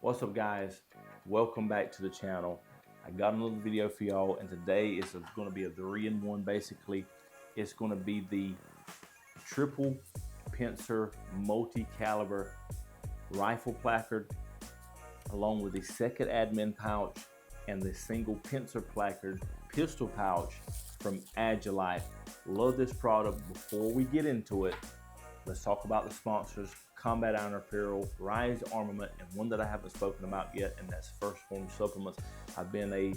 What's up, guys? Welcome back to the channel. I got another video for y'all, and today is going to be a 3-in-1. Basically, it's going to be the triple pincer multi-caliber rifle placard, along with the second admin pouch and the single pincer placard pistol pouch from Agilite. Love this product. Before we get into it, let's talk about the sponsors: Combat Iron Apparel, Rise Armament, and one that I haven't spoken about yet, and that's First Form Supplements. I've been a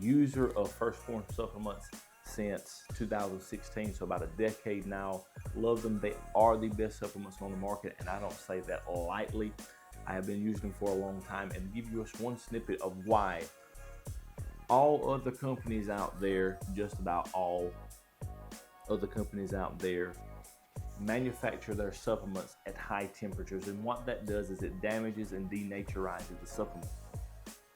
user of First Form Supplements since 2016, so about a decade now. Love them. They are the best supplements on the market, and I don't say that lightly. I have been using them for a long time, and give you just one snippet of why all other companies out there, just about all other companies out there, manufacture their supplements at high temperatures, and what that does is it damages and denaturizes the supplement.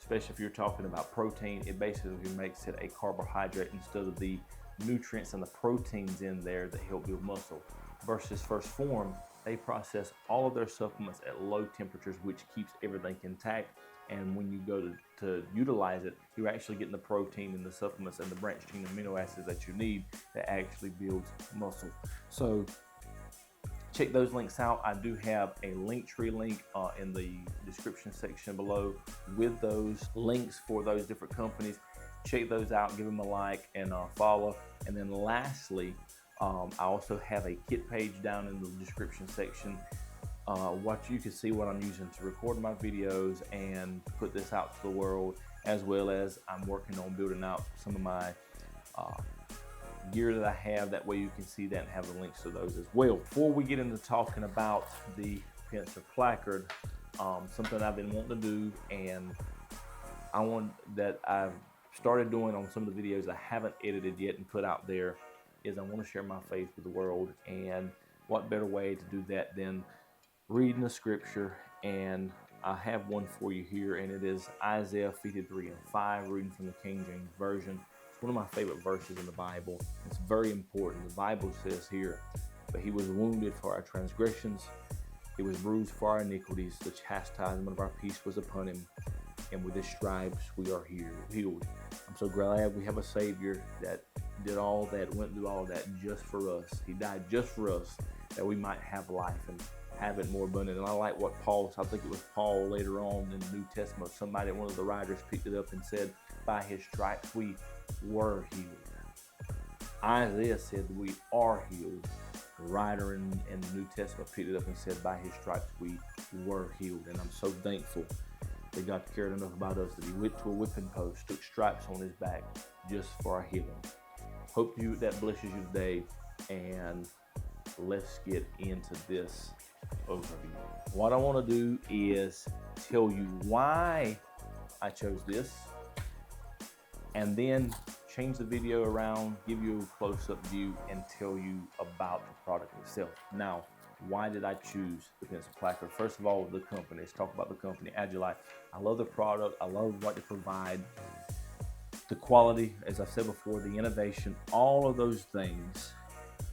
Especially if you're talking about protein, it basically makes it a carbohydrate instead of the nutrients and the proteins in there that help build muscle. Versus First Form, they process all of their supplements at low temperatures, which keeps everything intact, and when you go to utilize it, you're actually getting the protein in the supplements and the branched chain amino acids that you need that actually builds muscle. So check those links out. I do have a Linktree link in the description section below with those links for those different companies. Check those out, give them a like and follow. And then lastly, I also have a kit page down in the description section. What you can see what I'm using to record my videos and put this out to the world, as well as I'm working on building out some of my gear that I have. That way you can see that and have the links to those as well. Before we get into talking about the pincer placard, something I've been wanting to do, and I've started doing on some of the videos I haven't edited yet and put out there, is I want to share my faith with the world. And what better way to do that than reading the scripture? And I have one for you here, and it is Isaiah 53:5, reading from the King James Version. One of my favorite verses in the Bible. It's very important. The Bible says here, "But he was wounded for our transgressions, he was bruised for our iniquities, the chastisement of our peace was upon him, and with his stripes we are healed." I'm so glad we have a Savior that did all that, went through all that just for us. He died just for us, that we might have life and have it more abundant. And I like what I think it was Paul later on in the New Testament, one of the writers picked it up and said, "By his stripes we were healed." Isaiah said that we are healed. The writer in the New Testament picked it up and said, "By his stripes we were healed." And I'm so thankful that God cared enough about us that he went to a whipping post, took stripes on his back just for our healing. Hope that blesses you today, and let's get into this overview. What I want to do is tell you why I chose this, and then change the video around, give you a close-up view, and tell you about the product itself. Now, why did I choose the pincer placard? First of all, the company. Let's talk about the company, Agilite. I love the product. I love what they provide. The quality, as I've said before, the innovation, all of those things,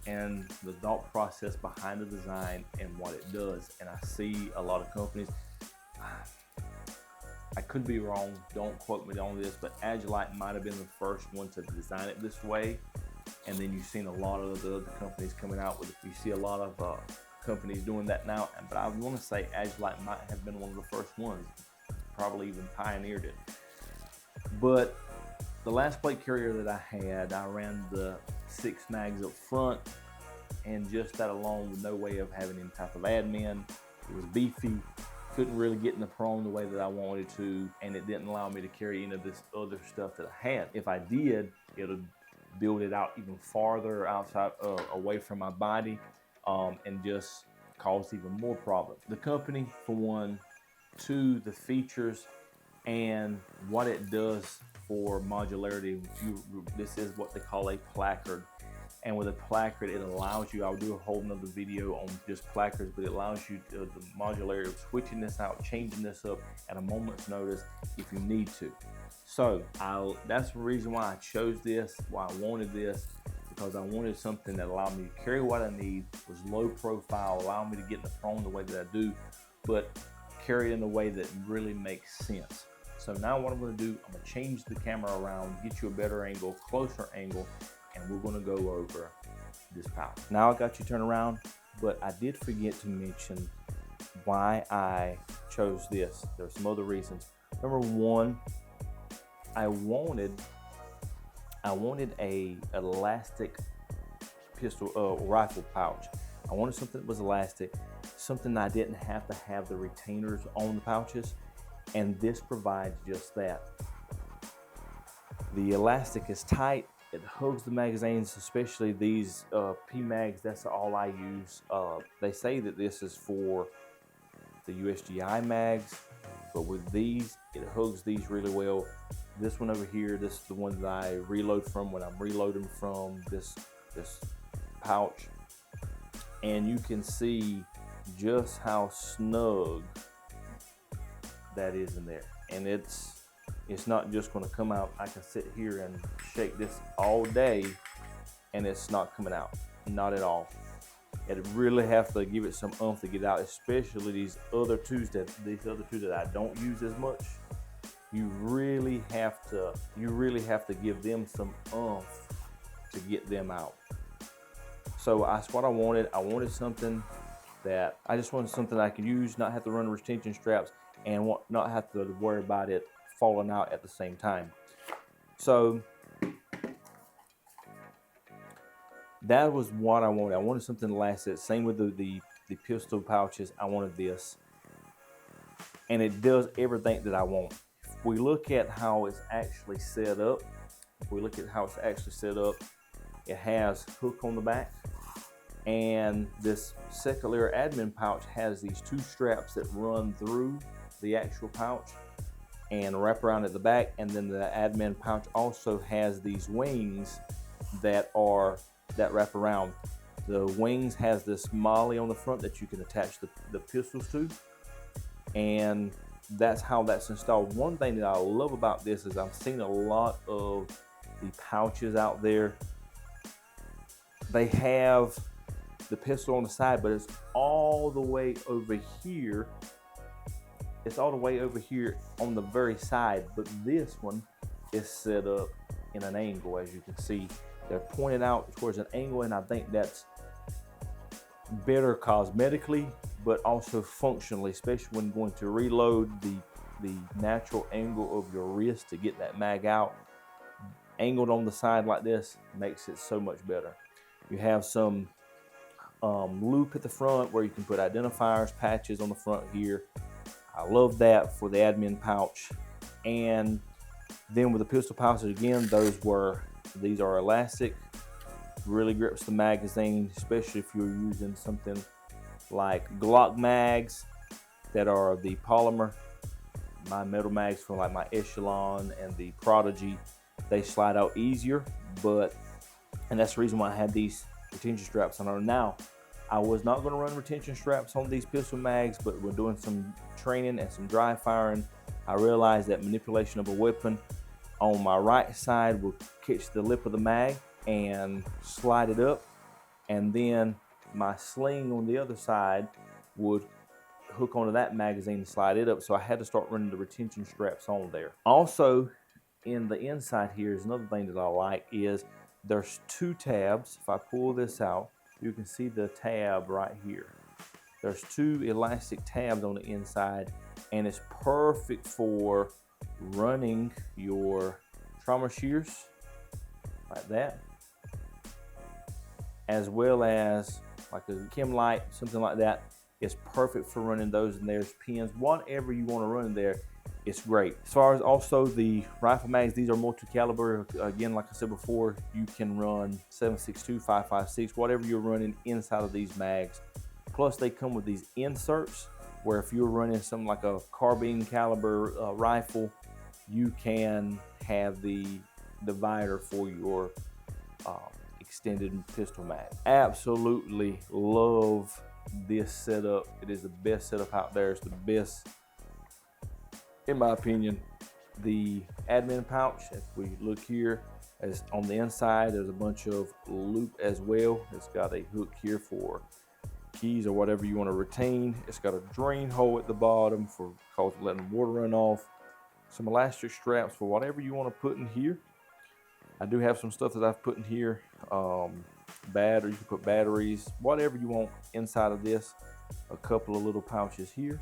and the thought process behind the design and what it does. And I see a lot of companies, I could be wrong, don't quote me on this, but Agilite might have been the first one to design it this way. And then you've seen a lot of the other companies coming out with it. You see a lot of companies doing that now, but I want to say Agilite might have been one of the first ones, probably even pioneered it. But the last plate carrier that I had, I ran the 6 snags up front, and just that alone, with no way of having any type of admin. It was beefy, couldn't really get in the prone the way that I wanted to, and it didn't allow me to carry any of this other stuff that I had. If I did, it would build it out even farther outside, away from my body, and just cause even more problems. The company, for one. Two, the features and what it does for modularity. This is what they call a placard, and with a placard, it allows you, I'll do a whole nother video on just placards, but it allows you the modularity of switching this out, changing this up at a moment's notice if you need to. So that's the reason why I chose this, why I wanted this, because I wanted something that allowed me to carry what I need, was low profile, allowed me to get in the prone the way that I do, but carry it in a way that really makes sense. So now what I'm going to do, I'm going to change the camera around, get you a better angle, closer angle, and we're going to go over this pouch. Now I got you turned around, but I did forget to mention why I chose this. There's some other reasons. Number one, I wanted a elastic pistol rifle pouch. I wanted something that was elastic, something I didn't have to have the retainers on the pouches, and this provides just that. The elastic is tight, it hugs the magazines, especially these P-mags. That's all I use. They say that this is for the USGI mags, but with these, it hugs these really well. This one over here, this is the one that I reload from when I'm reloading from this pouch, and you can see just how snug that is in there. And it's not just going to come out. I can sit here and shake this all day and it's not coming out, not at all. It really have to give it some oomph to get out, especially these other two that I don't use as much. You really have to give them some oomph to get them out. So that's what I wanted. I wanted something that I just wanted something I could use, not have to run retention straps, and not have to worry about it falling out at the same time. So that was what I wanted. I wanted something to last it. Same with the pistol pouches. I wanted this, and it does everything that I want. If we look at how it's actually set up, it has hook on the back, and this second layer admin pouch has these two straps that run through the actual pouch and wrap around at the back, and then the admin pouch also has these wings that wrap around. The wings has this molly on the front that you can attach the pistols to, and that's how that's installed. One thing that I love about this is I've seen a lot of the pouches out there. They have the pistol on the side, but it's all the way over here. It's all the way over here on the very side, but this one is set up in an angle. As you can see, they're pointed out towards an angle, and I think that's better cosmetically, but also functionally, especially when going to reload. The natural angle of your wrist to get that mag out, angled on the side like this, makes it so much better. You have some loop at the front where you can put identifiers, patches on the front here. I love that for the admin pouch. And then with the pistol pouches, again, these are elastic, really grips the magazine, especially if you're using something like Glock mags that are the polymer. My metal mags from like my Echelon and the Prodigy, they slide out easier, and that's the reason why I had these retention straps on. Now, I was not going to run retention straps on these pistol mags, but we're doing some training and some dry firing. I realized that manipulation of a weapon on my right side will catch the lip of the mag and slide it up, and then my sling on the other side would hook onto that magazine and slide it up. So I had to start running the retention straps on there. Also, in the inside here is another thing that I like, is there's two tabs. If I pull this out, you can see the tab right here. There's two elastic tabs on the inside, and it's perfect for running your trauma shears like that, as well as like a chem light, something like that. It's perfect for running those, and there's pins. Whatever you want to run in there, it's great. As far as also the rifle mags, these are multi-caliber. Again, like I said before, you can run 7.62, 5.56, whatever you're running inside of these mags. Plus, they come with these inserts where if you're running something like a carbine caliber rifle, you can have the divider for your extended pistol mag. Absolutely love this setup. It is the best setup out there. It's the best, in my opinion. The admin pouch, if we look here, as on the inside, there's a bunch of loop as well. It's got a hook here for keys or whatever you want to retain. It's got a drain hole at the bottom for letting water run off. Some elastic straps for whatever you want to put in here. I do have some stuff that I've put in here. Batteries, you can put batteries, whatever you want inside of this. A couple of little pouches here.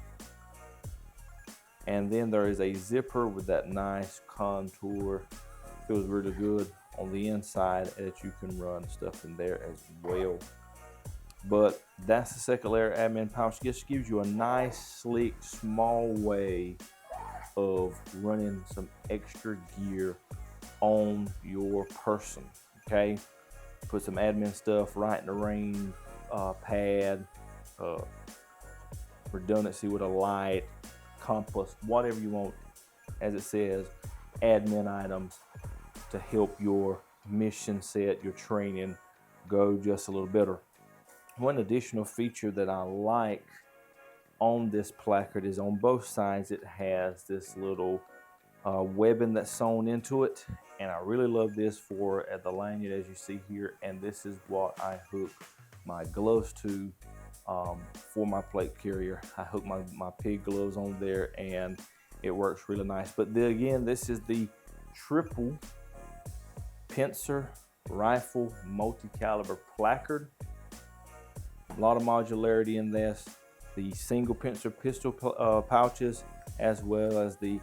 And then there is a zipper with that nice contour. Feels really good on the inside, and that you can run stuff in there as well. But that's the second layer admin pouch. Just gives you a nice, sleek, small way of running some extra gear on your person. Okay, put some admin stuff, right in the rain, pad, redundancy with a light, compass, whatever you want. As it says, admin items to help your mission set, your training go just a little better. One additional feature that I like on this placard is on both sides it has this little webbing that's sewn into it, and I really love this for the lanyard, as you see here. And this is what I hook my gloves to for my plate carrier. I hook my pig gloves on there, and it works really nice. But again, this is the Triple Pincer Rifle Multi-Caliber Placard. A lot of modularity in this. The Single Pincer Pistol Pouches, as well as the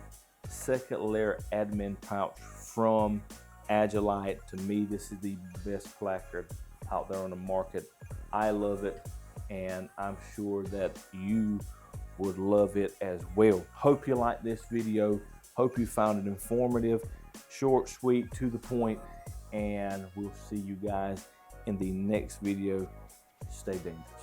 second layer admin pouch from Agilite. To me, this is the best placard out there on the market. I love it, and I'm sure that you would love it as well. Hope you like this video. Hope you found it informative, short, sweet, to the point, and we'll see you guys in the next video. Stay dangerous.